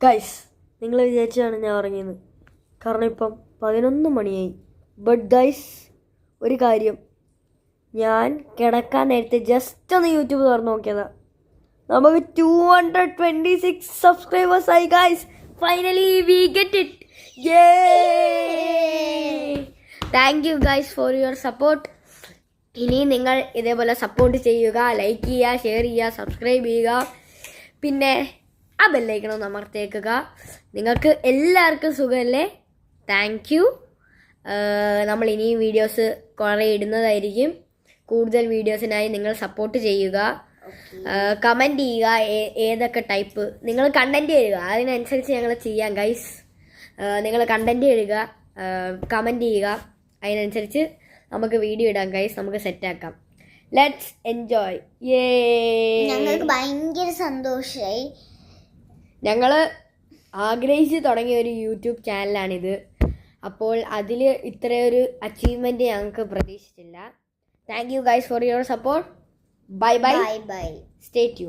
Guys, നിങ്ങൾ വിചാരിച്ചാണ് ഞാൻ ഉറങ്ങിയത്. കാരണം ഇപ്പം 11 മണിയായി. ബട്ട് ഗൈസ്, ഒരു കാര്യം, ഞാൻ കിടക്കാൻ നേരത്തെ ജസ്റ്റ് ഒന്ന് യൂട്യൂബ് തുറന്ന് നോക്കിയതാ. നമുക്ക് 226 സബ്സ്ക്രൈബേഴ്സ് ആയി guys. Finally we get it. Thank you guys for your support. ഇനി നിങ്ങൾ ഇതേപോലെ സപ്പോർട്ട് ചെയ്യുക, ലൈക്ക് ചെയ്യുക, ഷെയർ ചെയ്യുക, സബ്സ്ക്രൈബ് ചെയ്യുക. പിന്നെ ആ ബെല്ലൈക്കണം അമർത്തേക്കുക. നിങ്ങൾക്ക് എല്ലാവർക്കും സുഖമല്ലേ? Thank you. നമ്മൾ ഇനിയും വീഡിയോസ് കുറേ ഇടുന്നതായിരിക്കും. കൂടുതൽ വീഡിയോസിനായി നിങ്ങൾ സപ്പോർട്ട് ചെയ്യുക. കമൻറ്റ് ചെയ്യുക ഏതൊക്കെ ടൈപ്പ് നിങ്ങൾ കണ്ടൻറ്റ് ചെയ്യുക, അതിനനുസരിച്ച് ഞങ്ങൾ ചെയ്യാം ഗൈസ്. നിങ്ങൾ കണ്ടൻറ്റ് എഴുതുക, കമൻറ്റ് ചെയ്യുക, അതിനനുസരിച്ച് നമുക്ക് വീഡിയോ ഇടാം ഗൈസ്. നമുക്ക് സെറ്റാക്കാം. Let's enjoy. ഞങ്ങൾക്ക് ഭയങ്കര സന്തോഷമായി. ഞങ്ങൾ ആഗ്രഹിച്ച് തുടങ്ങിയ ഒരു യൂട്യൂബ് ചാനലാണിത്. അപ്പോൾ അതിൽ ഇത്രയൊരു അച്ചീവ്മെൻറ്റ് ഞങ്ങൾക്ക് പ്രതീക്ഷിച്ചില്ല. Thank you guys for your support. Bye bye. Bye. Stay tune.